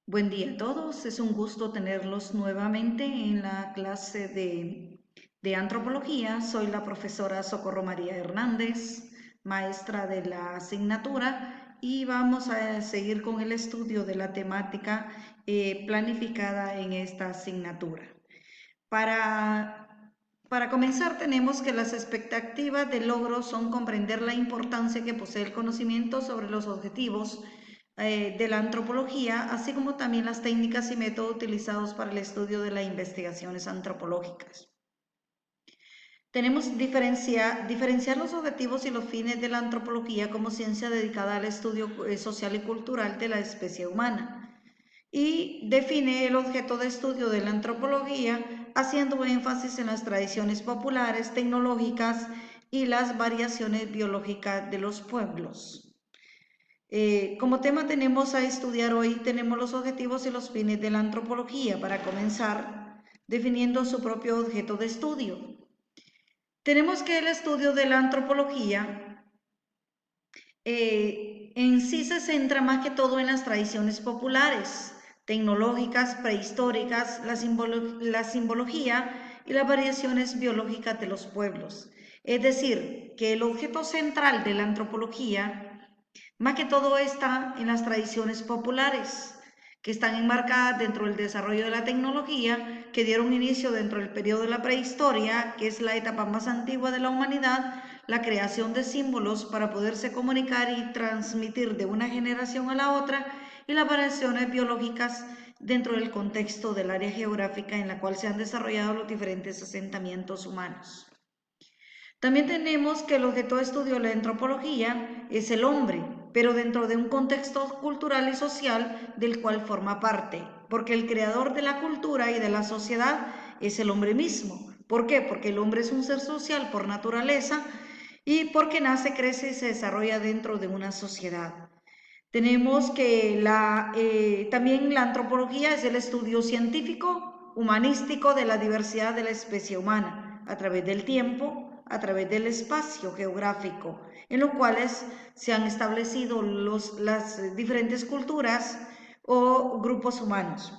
Buen día a todos, es un gusto tenerlos nuevamente en la clase de antropología. Soy la profesora Socorro María Hernández, maestra de la asignatura, y vamos a seguir con el estudio de la temática planificada en esta asignatura. Para comenzar, tenemos que las expectativas de logro son comprender la importancia que posee el conocimiento sobre los objetivos de la antropología, así como también las técnicas y métodos utilizados para el estudio de las investigaciones antropológicas. Tenemos diferenciar los objetivos y los fines de la antropología como ciencia dedicada al estudio social y cultural de la especie humana, y define el objeto de estudio de la antropología haciendo énfasis en las tradiciones populares, tecnológicas y las variaciones biológicas de los pueblos. Como tema tenemos a estudiar hoy, tenemos los objetivos y los fines de la antropología. Para comenzar, definiendo su propio objeto de estudio. Tenemos que el estudio de la antropología en sí se centra más que todo en las tradiciones populares, tecnológicas, prehistóricas, la simbología y las variaciones biológicas de los pueblos. Es decir, que el objeto central de la antropología más que todo está en las tradiciones populares, que están enmarcadas dentro del desarrollo de la tecnología, que dieron inicio dentro del periodo de la prehistoria, que es la etapa más antigua de la humanidad, la creación de símbolos para poderse comunicar y transmitir de una generación a la otra, y las variaciones biológicas dentro del contexto del área geográfica en la cual se han desarrollado los diferentes asentamientos humanos. También tenemos que el objeto de estudio de la antropología es el hombre, pero dentro de un contexto cultural y social del cual forma parte, porque el creador de la cultura y de la sociedad es el hombre mismo. ¿Por qué? Porque el hombre es un ser social por naturaleza y porque nace, crece y se desarrolla dentro de una sociedad. Tenemos que también la antropología es el estudio científico, humanístico de la diversidad de la especie humana a través del tiempo, a través del espacio geográfico, en los cuales se han establecido las diferentes culturas o grupos humanos.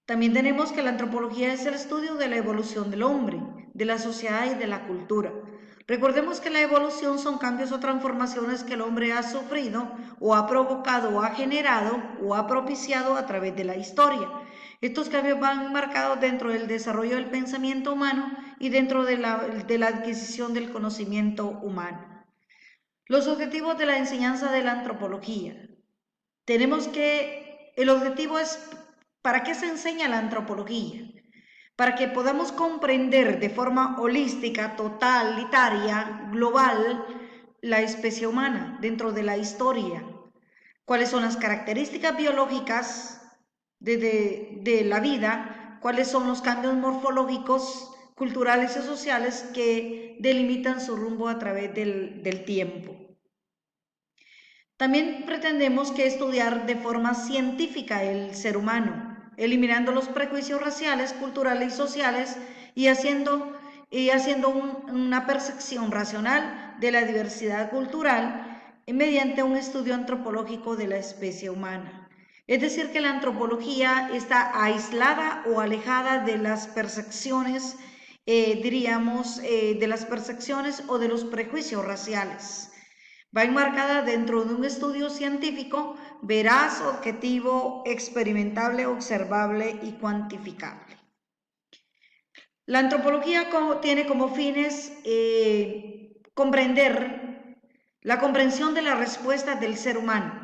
También tenemos que la antropología es el estudio de la evolución del hombre, de la sociedad y de la cultura. Recordemos que la evolución son cambios o transformaciones que el hombre ha sufrido o ha provocado o ha generado o ha propiciado a través de la historia. Estos cambios van marcados dentro del desarrollo del pensamiento humano y dentro de la adquisición del conocimiento humano. Los objetivos de la enseñanza de la antropología. Tenemos que, el objetivo es, ¿para qué se enseña la antropología? Para que podamos comprender de forma holística, totalitaria, global, la especie humana dentro de la historia. ¿Cuáles son las características biológicas de la vida? ¿Cuáles son los cambios morfológicos, culturales y sociales que delimitan su rumbo a través del tiempo? También pretendemos que estudiar de forma científica el ser humano, eliminando los prejuicios raciales, culturales y sociales y haciendo una percepción racional de la diversidad cultural mediante un estudio antropológico de la especie humana. Es decir, que la antropología está aislada o alejada de las percepciones, de las percepciones o de los prejuicios raciales. Va enmarcada dentro de un estudio científico veraz, objetivo, experimentable, observable y cuantificable. La antropología tiene como fines comprender la comprensión de las respuestas del ser humano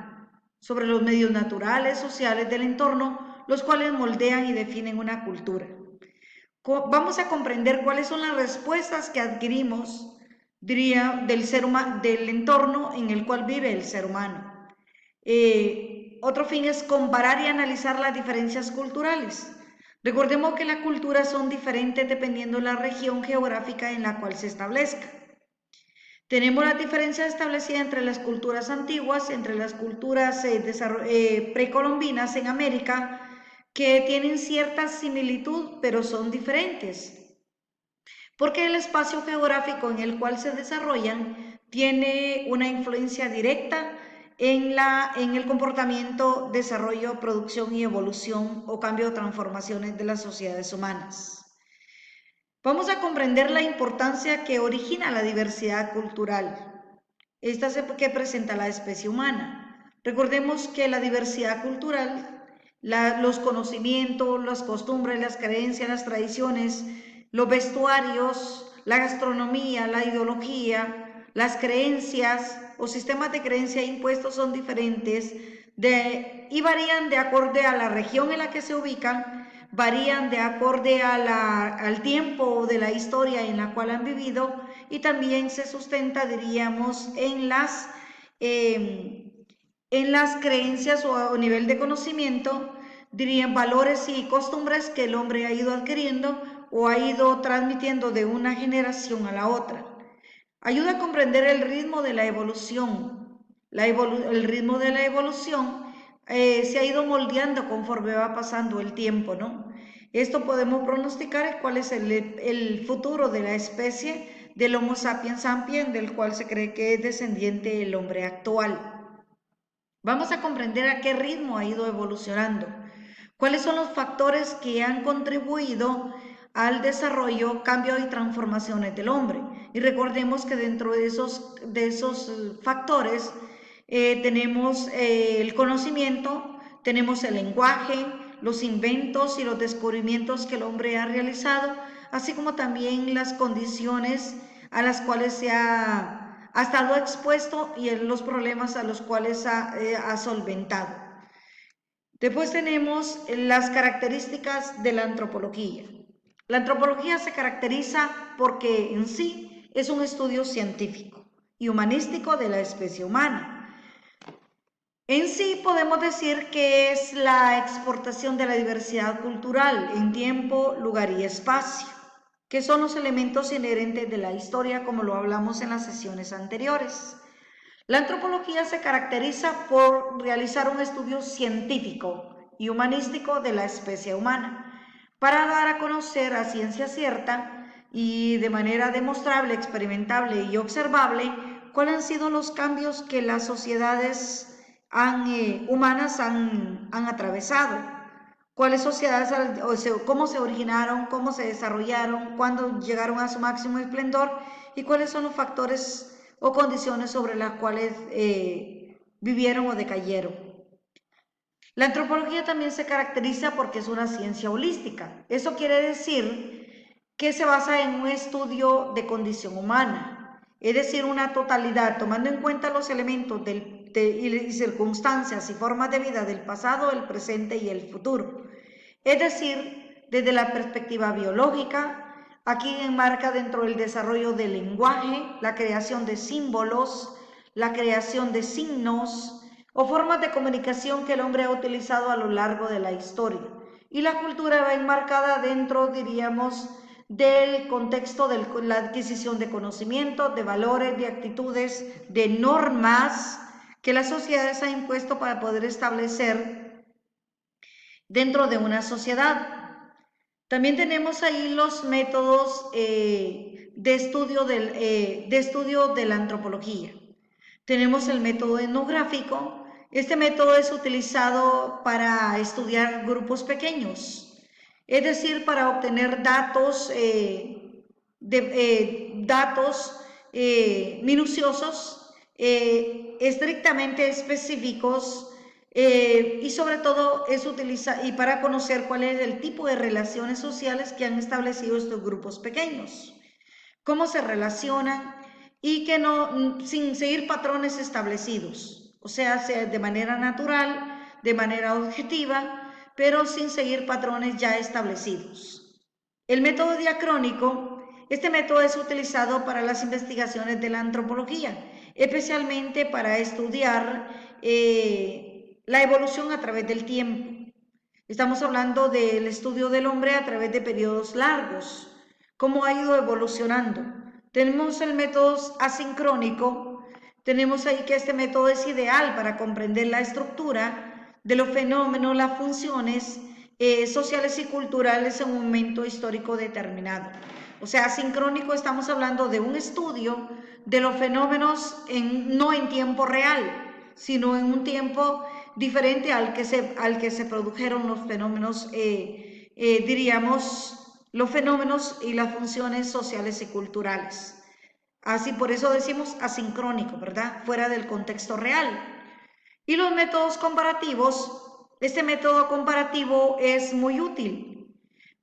sobre los medios naturales, sociales del entorno, los cuales moldean y definen una cultura. Vamos a comprender cuáles son las respuestas que adquirimos, diría, del entorno en el cual vive el ser humano. Otro fin es comparar y analizar las diferencias culturales. Recordemos que las culturas son diferentes dependiendo de la región geográfica en la cual se establezca. Tenemos las diferencias establecidas entre las culturas antiguas, entre las culturas precolombinas en América, que tienen cierta similitud, pero son diferentes. Porque el espacio geográfico en el cual se desarrollan tiene una influencia directa en el comportamiento, desarrollo, producción y evolución o cambio o transformaciones de las sociedades humanas. Vamos a comprender la importancia que origina la diversidad cultural. Esta es que presenta la especie humana. Recordemos que la diversidad cultural, los conocimientos, las costumbres, las creencias, las tradiciones, los vestuarios, la gastronomía, la ideología, las creencias o sistemas de creencia impuestos son diferentes y varían de acuerdo a la región en la que se ubican, varían de acorde al tiempo de la historia en la cual han vivido y también se sustenta, diríamos, en las creencias o a nivel de conocimiento, dirían valores y costumbres que el hombre ha ido adquiriendo o ha ido transmitiendo de una generación a la otra. Ayuda a comprender el ritmo de la evolución. El ritmo de la evolución se ha ido moldeando conforme va pasando el tiempo, ¿no? Esto podemos pronosticar cuál es el futuro de la especie del Homo sapiens sapiens, del cual se cree que es descendiente del hombre actual. Vamos a comprender a qué ritmo ha ido evolucionando, cuáles son los factores que han contribuido al desarrollo, cambio y transformaciones del hombre. Y recordemos que dentro de esos factores tenemos el conocimiento, tenemos el lenguaje, los inventos y los descubrimientos que el hombre ha realizado, así como también las condiciones a las cuales se ha estado expuesto y los problemas a los cuales ha solventado. Después tenemos las características de la antropología. La antropología se caracteriza porque en sí es un estudio científico y humanístico de la especie humana. En sí podemos decir que es la exportación de la diversidad cultural en tiempo, lugar y espacio, que son los elementos inherentes de la historia como lo hablamos en las sesiones anteriores. La antropología se caracteriza por realizar un estudio científico y humanístico de la especie humana para dar a conocer a ciencia cierta y de manera demostrable, experimentable y observable cuáles han sido los cambios que las sociedades humanas han atravesado, cuáles sociedades, cómo se originaron, cómo se desarrollaron, cuándo llegaron a su máximo esplendor y cuáles son los factores o condiciones sobre las cuales vivieron o decayeron. La antropología también se caracteriza porque es una ciencia holística. Eso quiere decir que se basa en un estudio de condición humana, es decir, una totalidad, tomando en cuenta los elementos y circunstancias y formas de vida del pasado, el presente y el futuro. Es decir, desde la perspectiva biológica, aquí enmarca dentro del desarrollo del lenguaje, la creación de símbolos, la creación de signos o formas de comunicación que el hombre ha utilizado a lo largo de la historia. Y la cultura va enmarcada dentro, diríamos, del contexto de la adquisición de conocimientos, de valores, de actitudes, de normas que las sociedades han impuesto para poder establecer dentro de una sociedad. También tenemos ahí los métodos de estudio de la antropología. Tenemos el método etnográfico. Este método es utilizado para estudiar grupos pequeños, es decir, para obtener datos, minuciosos, estrictamente específicos, y sobre todo y para conocer cuál es el tipo de relaciones sociales que han establecido estos grupos pequeños, cómo se relacionan y que sin seguir patrones establecidos, o sea, de manera natural, de manera objetiva, pero sin seguir patrones ya establecidos. El método diacrónico, este método es utilizado para las investigaciones de la antropología, especialmente para estudiar la evolución a través del tiempo. Estamos hablando del estudio del hombre a través de periodos largos, cómo ha ido evolucionando. Tenemos el método asincrónico, tenemos ahí que este método es ideal para comprender la estructura de los fenómenos, las funciones sociales y culturales en un momento histórico determinado. O sea, asincrónico estamos hablando de un estudio de los fenómenos no en tiempo real, sino en un tiempo diferente al que se produjeron los fenómenos, diríamos, los fenómenos y las funciones sociales y culturales. Así, por eso decimos asincrónico, ¿verdad? Fuera del contexto real. Y los métodos comparativos, este método comparativo es muy útil.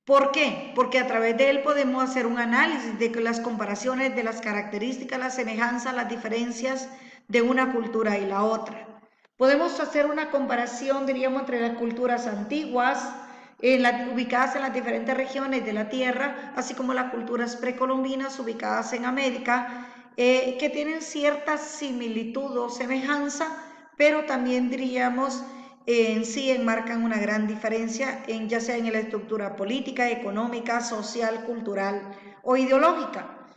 ¿Por qué? Porque a través de él podemos hacer un análisis de las comparaciones de las características, las semejanzas, las diferencias de una cultura y la otra. Podemos hacer una comparación, diríamos, entre las culturas antiguas, ubicadas en las diferentes regiones de la Tierra, así como las culturas precolombinas ubicadas en América, que tienen cierta similitud o semejanza, pero también diríamos en sí enmarcan una gran diferencia, ya sea en la estructura política, económica, social, cultural o ideológica.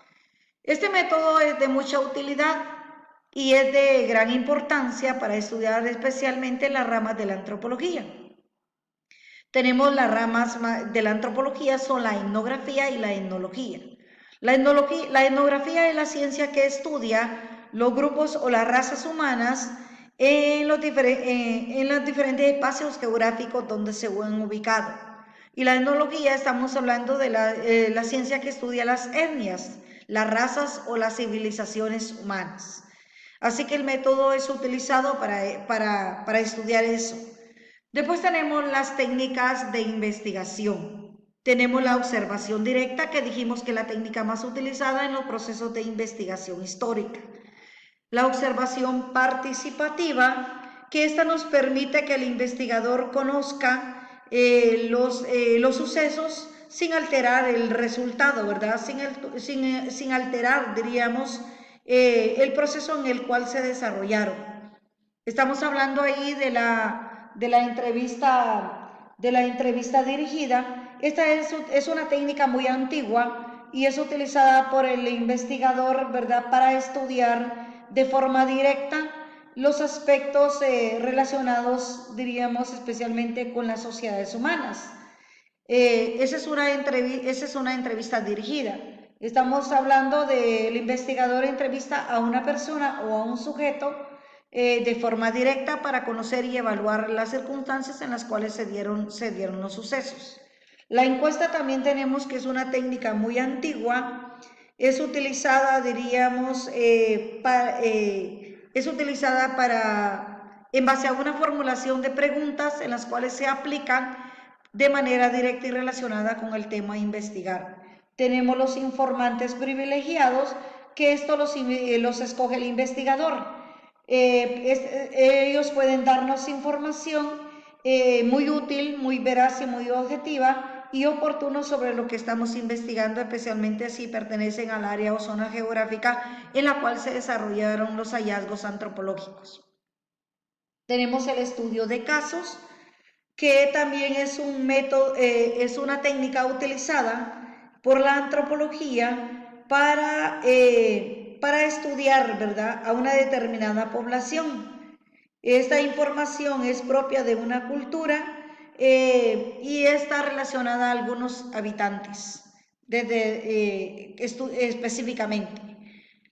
Este método es de mucha utilidad y es de gran importancia para estudiar especialmente las ramas de la antropología. Tenemos las ramas de la antropología, son la etnografía y la etnología. La etnografía es la ciencia que estudia los grupos o las razas humanas en los diferentes espacios geográficos donde se han ubicado. Y la etnología, estamos hablando de la ciencia que estudia las etnias, las razas o las civilizaciones humanas. Así que el método es utilizado para estudiar eso. Después tenemos las técnicas de investigación. Tenemos la observación directa, que dijimos que es la técnica más utilizada en los procesos de investigación histórica. La observación participativa, que esta nos permite que el investigador conozca los sucesos sin alterar el resultado, ¿verdad? Sin alterar, diríamos, el proceso en el cual se desarrollaron. Estamos hablando ahí de la entrevista dirigida. Esta es una técnica muy antigua y es utilizada por el investigador, ¿verdad?, para estudiar de forma directa los aspectos relacionados, diríamos, especialmente con las sociedades humanas. Esa es una entrevista dirigida. Estamos hablando del investigador entrevista a una persona o a un sujeto de forma directa para conocer y evaluar las circunstancias en las cuales se dieron los sucesos. La encuesta también tenemos que es una técnica muy antigua, es utilizada, diríamos, en base a una formulación de preguntas en las cuales se aplican de manera directa y relacionada con el tema a investigar. Tenemos los informantes privilegiados, que esto los escoge el investigador. Ellos pueden darnos información muy útil, muy veraz y muy objetiva y oportuna sobre lo que estamos investigando, especialmente si pertenecen al área o zona geográfica en la cual se desarrollaron los hallazgos antropológicos. Tenemos el estudio de casos, que también es un método, es una técnica utilizada por la antropología para estudiar, ¿verdad?, a una determinada población. Esta información es propia de una cultura y está relacionada a algunos habitantes, específicamente.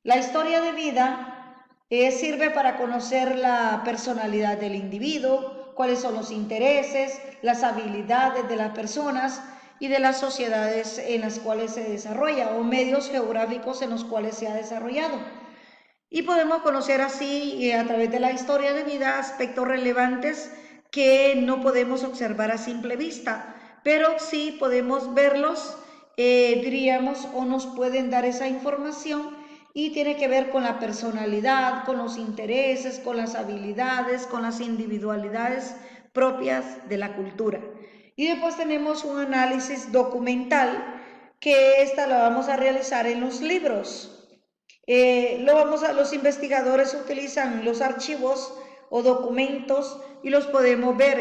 La historia de vida sirve para conocer la personalidad del individuo, cuáles son los intereses, las habilidades de las personas y de las sociedades en las cuales se desarrolla o medios geográficos en los cuales se ha desarrollado. Y podemos conocer así, a través de la historia de vida, aspectos relevantes que no podemos observar a simple vista, pero sí podemos verlos, diríamos, o nos pueden dar esa información, y tiene que ver con la personalidad, con los intereses, con las habilidades, con las individualidades propias de la cultura. Y después tenemos un análisis documental, que esta la vamos a realizar en los libros. Los investigadores utilizan los archivos o documentos y los podemos ver.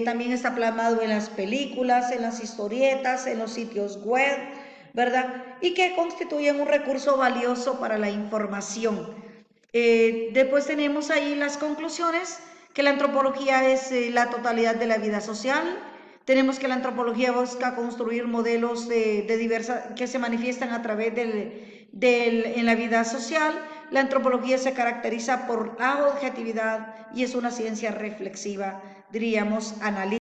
También está plasmado en las películas, en las historietas, en los sitios web, ¿verdad? Y que constituyen un recurso valioso para la información. Después tenemos ahí las conclusiones, que la antropología es la totalidad de la vida social. Tenemos que la antropología busca construir modelos que se manifiestan a través en la vida social, la antropología se caracteriza por la objetividad y es una ciencia reflexiva, diríamos analítica.